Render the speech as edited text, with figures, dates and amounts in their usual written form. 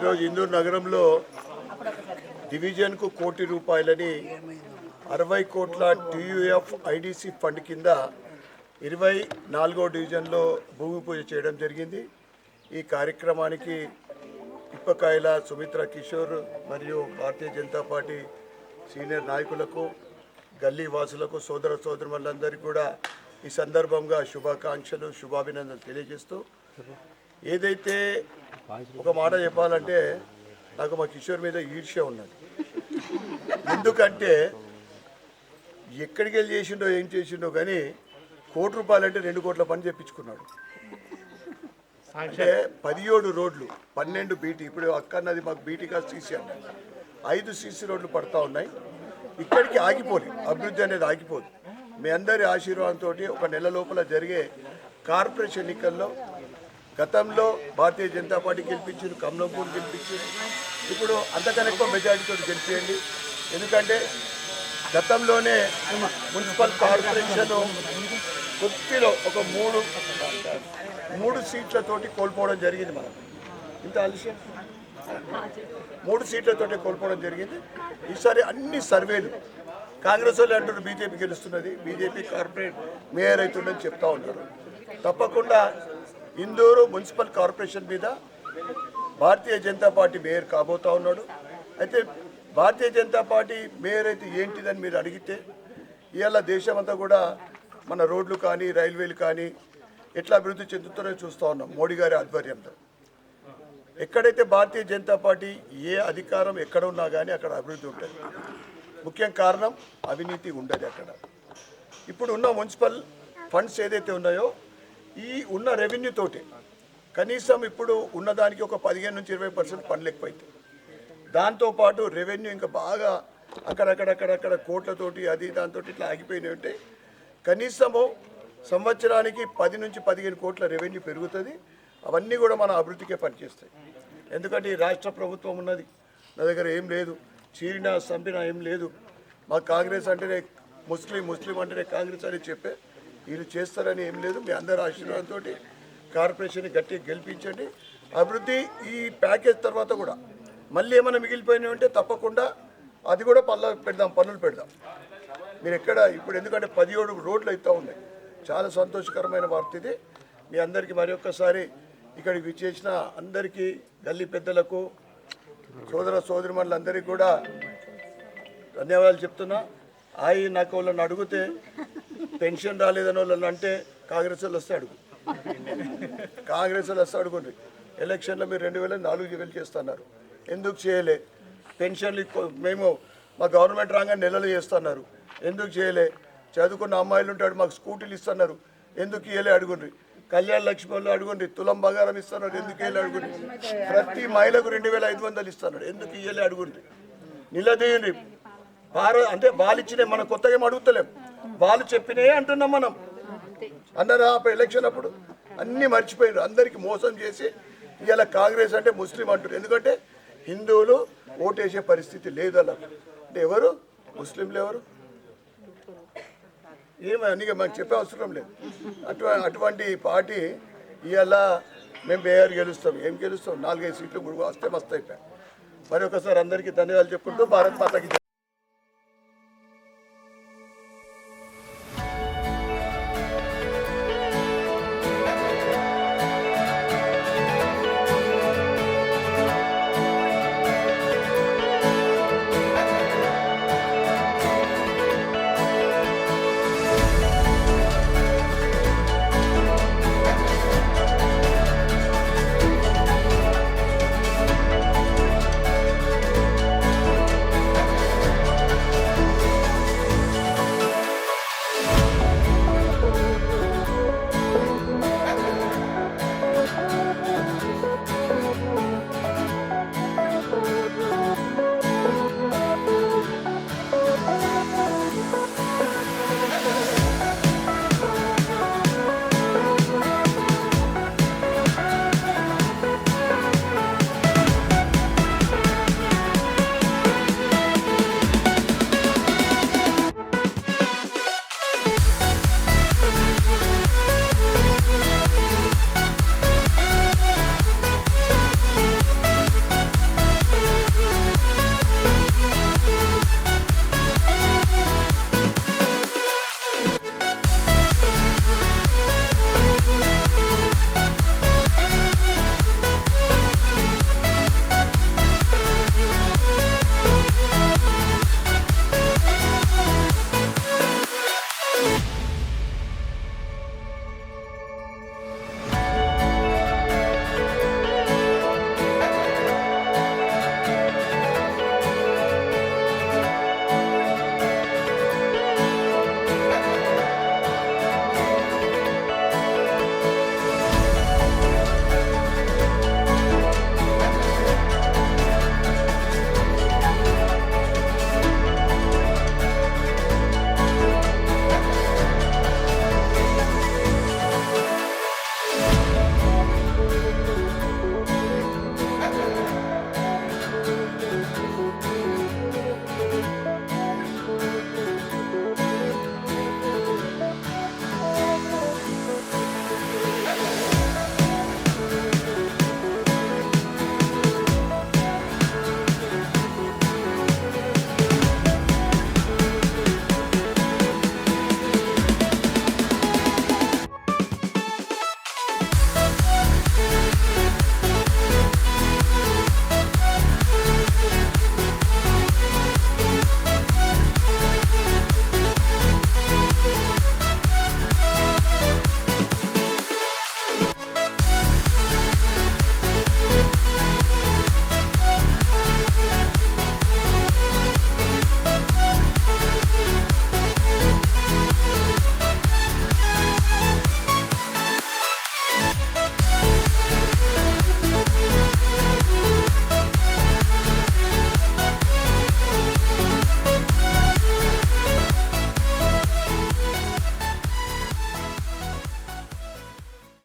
ఈరోజు ఇందూరు నగరంలో డివిజన్కు కోటి రూపాయలని 60 కోట్ల టీయూఎఫ్ ఐడిసి ఫండ్ కింద 24వ డివిజన్లో భూమి పూజ చేయడం జరిగింది. ఈ కార్యక్రమానికి ఇప్పకాయల సుమిత్ర కిషోర్ మరియు భారతీయ జనతా పార్టీ సీనియర్ నాయకులకు, గల్లీ వాసులకు, సోదర సోదరులందరికీ కూడా ఈ సందర్భంగా శుభాకాంక్షలు, శుభాభినందనలు తెలియజేస్తూ, ఏదైతే ఒక మాట చెప్పాలంటే నాకు మా కిషోర్ మీద ఈర్ష్య ఉన్నది. ఎందుకంటే ఎక్కడికి వెళ్ళి చేసిండో ఏం చేసిండో కానీ కోటి రూపాయలంటే 2 కోట్ల పని చేయించుకున్నాడు. అంటే 17 రోడ్లు, 12 బీటీ, ఇప్పుడు అక్క అన్నది మాకు బీటీ కాదు సీసీ అన్నది, 5 సీసీ రోడ్లు పడతా ఉన్నాయి. ఇక్కడికి ఆగిపోలేదు, అభివృద్ధి అనేది ఆగిపోదు. మీ అందరి ఆశీర్వాదంతో ఒక నెల లోపల జరిగే కార్పొరేషన్ ఎన్నికల్లో గతంలో భారతీయ జనతా పార్టీ గెలిపించారు, కమలంపూర్ గెలిపించారు, ఇప్పుడు అంతకన్నా ఎక్కువ మెజారిటీతో గెలిచేయండి. ఎందుకంటే గతంలోనే మున్సిపల్ కార్పొరేషన్ కొద్దిలో ఒక మూడు సీట్లతోటి కోల్పోవడం జరిగింది. మనం ఇంత ఆలస్యం 3 సీట్లతోటి కోల్పోవడం జరిగింది. ఈసారి అన్ని సర్వేలు కాంగ్రెస్ వాళ్ళు అంటారు బీజేపీ గెలుస్తున్నది, బీజేపీ కార్పొరేట్ మేయర్ అవుతుందని చెప్తా ఉన్నారు. తప్పకుండా ఇందూరు మున్సిపల్ కార్పొరేషన్ మీద భారతీయ జనతా పార్టీ మేయర్ కాబోతా ఉన్నాడు. అయితే భారతీయ జనతా పార్టీ మేయర్ అయితే ఏంటిదని మీరు అడిగితే, ఇవాళ దేశమంతా కూడా మన రోడ్లు కానీ రైల్వేలు కానీ ఎట్లా అభివృద్ధి చెందుతారో చూస్తూ ఉన్నాం. మోడీ గారి ఆధ్వర్యంలో ఎక్కడైతే భారతీయ జనతా పార్టీ ఏ అధికారం ఎక్కడ ఉన్నా కానీ అక్కడ అభివృద్ధి ఉంటుంది. ముఖ్యం కారణం అవినీతి ఉండదు అక్కడ. ఇప్పుడు ఉన్న మున్సిపల్ ఫండ్స్ ఏదైతే ఉన్నాయో ఈ ఉన్న రెవెన్యూ తోటే కనీసం ఇప్పుడు ఉన్నదానికి ఒక 15 నుంచి 20% పనులు ఎక్కువైతాయి. దాంతోపాటు రెవెన్యూ ఇంకా బాగా అక్కడక్కడ కోట్లతోటి అది దాంతో ఇట్లా ఆగిపోయినాయి ఉంటాయి. కనీసము సంవత్సరానికి 10 నుంచి 15 కోట్ల రెవెన్యూ పెరుగుతుంది. అవన్నీ కూడా మన అభివృద్ధికే పనిచేస్తాయి. ఎందుకంటే ఈ రాష్ట్ర ప్రభుత్వం ఉన్నది, నా దగ్గర ఏం లేదు, చీరినా సంపినా ఏం లేదు. మా కాంగ్రెస్ అంటేనే ముస్లిం అంటేనే కాంగ్రెస్ అని చెప్పే వీళ్ళు చేస్తారని ఏం లేదు. మీ అందరి ఆశీర్వాదంతో కార్పొరేషన్ గట్టిగా గెలిపించండి. అభివృద్ధి ఈ ప్యాకేజ్ తర్వాత కూడా మళ్ళీ ఏమైనా మిగిలిపోయినాయి ఉంటే తప్పకుండా అది కూడా పనులు పెడదాం. మీరు ఎక్కడ ఇప్పుడు ఎందుకంటే 17 రోడ్లు అవుతూ ఉన్నాయి. చాలా సంతోషకరమైన వార్త ఇది. మీ అందరికీ మరి ఒక్కసారి ఇక్కడికి విచ్చేసిన అందరికీ, గల్లీ పెద్దలకు, సోదర సోదరిమణులందరికీ కూడా ధన్యవాదాలు చెప్తున్నా. నాకు వాళ్ళని అడిగితే పెన్షన్ రాలేదని వాళ్ళని అంటే కాంగ్రెస్ వాళ్ళు వస్తే అడుగు, కాంగ్రెస్ వాళ్ళు వస్తే అడుగుండ్రి. ఎలక్షన్లో మీరు 2004 చేస్తున్నారు, ఎందుకు చేయలే? పెన్షన్లు మేము మా గవర్నమెంట్ రాగానే నెలలు చేస్తున్నారు, ఎందుకు చేయలే? చదువుకున్న అమ్మాయిలు ఉంటాడు, మాకు స్కూటీలు ఇస్తున్నారు, ఎందుకు ఇయ్యలే అడుగుండ్రి. కళ్యాణ లక్ష్మి వాళ్ళు అడుగుండ్రి, తులం బంగారం ఇస్తున్నారు, ఎందుకు ఇయ్యలే అడుగుండ్రి. ప్రతి మహిళకు 2500 ఇస్తున్నారు, ఎందుకు ఇయ్యలే అడుగుండ్రి. నిలదీయండి. అంటే వాళ్ళు ఇచ్చినాయి, మనం కొత్తగా ఏం అడుగుతలేం, వాళ్ళు చెప్పినాయే అంటున్నాం. మనం అన్నారా ఎలక్షన్ అప్పుడు అన్నీ మర్చిపోయారు, అందరికీ మోసం చేసి ఇవాళ కాంగ్రెస్ అంటే ముస్లిం అంటారు. ఎందుకంటే హిందువులు ఓటేసే పరిస్థితి లేదు అలా. అంటే ఎవరు ముస్లింలు ఎవరు ఏమని మాకు చెప్పే అవసరం లేదు. అటువంటి పార్టీ ఇవాళ మేము మేయర్ గెలుస్తాం, ఏం గెలుస్తాం, 4-5 సీట్లు 3 వస్తే మస్తు అయిపోయాయి. మరి ఒకసారి అందరికీ ధన్యవాదాలు చెప్పుకుంటూ భారత్ మాతకి